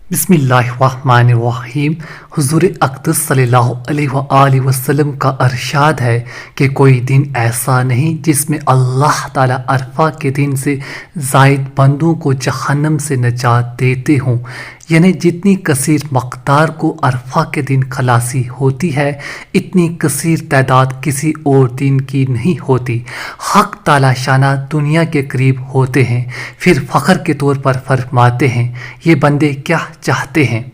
बिस्मिल्लाहिर्रहमानिर्रहीम। हुज़ूर अक़दस सल्लल्लाहु अलैहि वसल्लम का इरशाद है कि कोई दिन ऐसा नहीं जिसमें अल्लाह ताला अरफा के दिन से ज़ायद बंदों को जहन्नम से निजात देते हों। यानी जितनी कसीर मक़दार को अरफा के दिन खलासी होती है, इतनी कसीर तादाद किसी और दिन की नहीं होती। हक़ ताला शाना दुनिया के करीब होते हैं, फिर फ़ख्र के तौर पर फरमाते हैं, ये बंदे क्या चाहते हैं?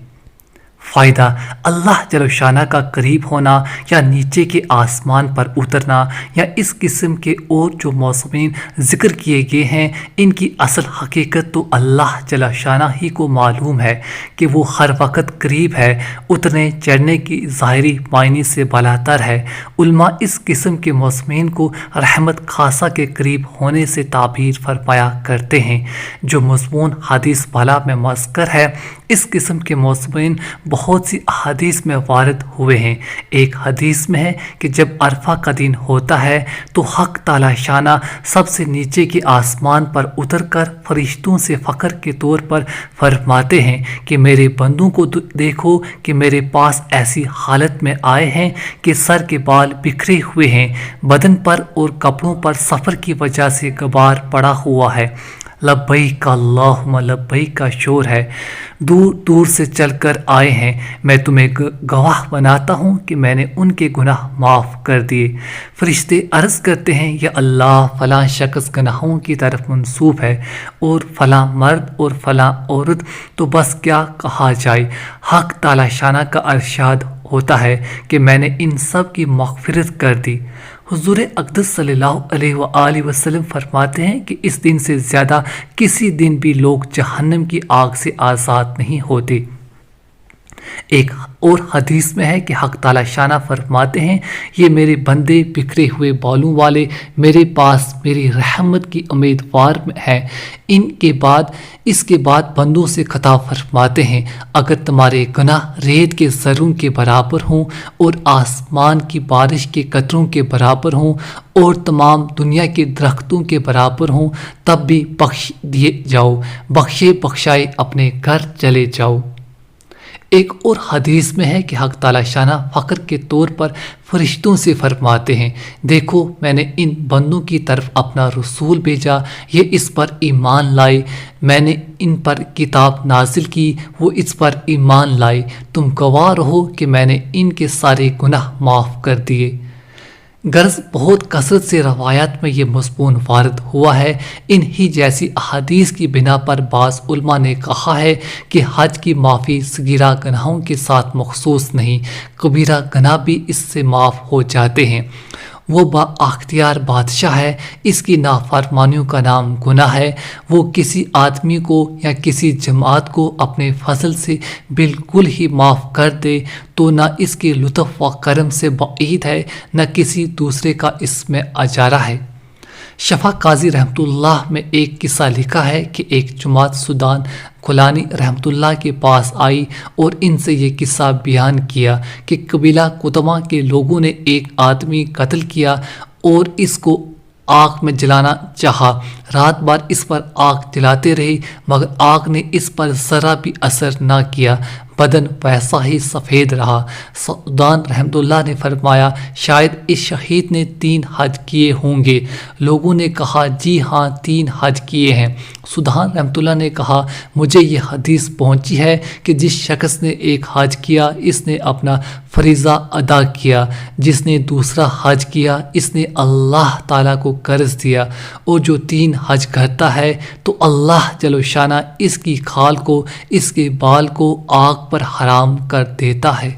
फ़ायदा अल्लाह जल शाना का करीब होना या नीचे के आसमान पर उतरना या इस किस्म के और जो मौसमीन ज़िक्र किए गए हैं, इनकी असल हकीकत तो अल्लाह जल शाना ही को मालूम है कि वो हर वक्त करीब है। उतरने चढ़ने की ज़ाहिरी मायने से बालातर है। उल्मा इस किस्म के मौसमीन को रहमत खासा के करीब होने से ताबीर फरमाया करते हैं। जो मज़मून हदीस बाला में मज़कर है, इस किस्म के मौसमीन बहुत सी हदीस में वारद हुए हैं। एक हदीस में है कि जब अरफा का दिन होता है तो हक़ ताला शाना सबसे नीचे के आसमान पर उतरकर फरिश्तों से फ़ख्र के तौर पर फरमाते हैं कि मेरे बंदों को देखो कि मेरे पास ऐसी हालत में आए हैं कि सर के बाल बिखरे हुए हैं, बदन पर और कपड़ों पर सफ़र की वजह से गुबार पड़ा हुआ है। लब्बैक अल्लाहुम्मा लब्बैक का शोर है, दूर दूर से चलकर आए हैं। मैं तुम्हें गवाह बनाता हूँ कि मैंने उनके गुनाह माफ़ कर दिए। फरिश्ते अर्ज़ करते हैं, या अल्लाह फ़लाँ शख्स गुनाहों की तरफ मंसूब है और फ़लाँ मर्द और फ़लाँ औरत, तो बस क्या कहा जाए। हक़ ताला शाना का इरशाद होता है कि मैंने इन सब की मग़फ़िरत कर दी। हुज़ूर अक़दस सल्लल्लाहु अलैहि वसल्लम फरमाते हैं कि इस दिन से ज़्यादा किसी दिन भी लोग जहन्नम की आग से आज़ाद नहीं होते। एक और हदीस में है कि हक़ ताला शाना फरमाते हैं, ये मेरे बंदे बिखरे हुए बालों वाले मेरे पास मेरी रहमत की उम्मीदवार हैं। इसके बाद बंदों से खिताब फरमाते हैं, अगर तुम्हारे गुनाह रेत के ज़र्रों के बराबर हों और आसमान की बारिश के कतरों के बराबर हों और तमाम दुनिया के दरख्तों के बराबर हों, तब भी बख्श दिए जाओ, बख्शे बख्शाए अपने घर चले जाओ। एक और हदीस में है कि हक़ ताला शाना फ़ख्र के तौर पर फरिश्तों से फरमाते हैं, देखो मैंने इन बंदों की तरफ अपना रसूल भेजा, ये इस पर ईमान लाए। मैंने इन पर किताब नाजिल की, वो इस पर ईमान लाए। तुम गवाह रहो कि मैंने इनके सारे गुनाह माफ़ कर दिए। गर्ज बहुत कसरत से रवायात में ये मज़मून वारद हुआ है। इन ही जैसी अहादीस की बिना पर बाज़ उलमा ने कहा है कि हज की माफ़ी सगीरा गुनाहों के साथ मखसूस नहीं, कबीरा गुनाह भी इससे माफ़ हो जाते हैं। वो बाअख्तियार बादशाह है, इसकी नाफरमानियों का नाम गुनाह है। वो किसी आदमी को या किसी जमात को अपने फजल से बिल्कुल ही माफ़ कर दे तो न इसके लुत्फ़ व करम से बईद है, न किसी दूसरे का इसमें अजारा है। शफ़ा काजी रहमतुल्लाह में एक किस्सा लिखा है कि एक जमात सुदान खुलानी रहमतुल्लाह के पास आई और इनसे ये किस्सा बयान किया कि कबीला कुतमा के लोगों ने एक आदमी कत्ल किया और इसको आग में जलाना चाहा। रात भर इस पर आग जलाते रहे, मगर आग ने इस पर ज़रा भी असर ना किया, बदन वैसा ही सफ़ेद रहा। सुदान रहमतुल्लाह ने फरमाया, शायद इस शहीद ने 3 हज किए होंगे। लोगों ने कहा, जी हाँ 3 हज किए हैं। सुदान रहमतुल्लाह ने कहा, मुझे ये हदीस पहुँची है कि जिस शख्स ने 1 हज किया इसने अपना फरीज़ा अदा किया, जिसने दूसरा हज किया इसने अल्लाह ताला को कर्ज दिया, और जो 3 हज करता है तो अल्लाह जल शाना इसकी खाल को, इसके बाल को आग पर हराम कर देता है।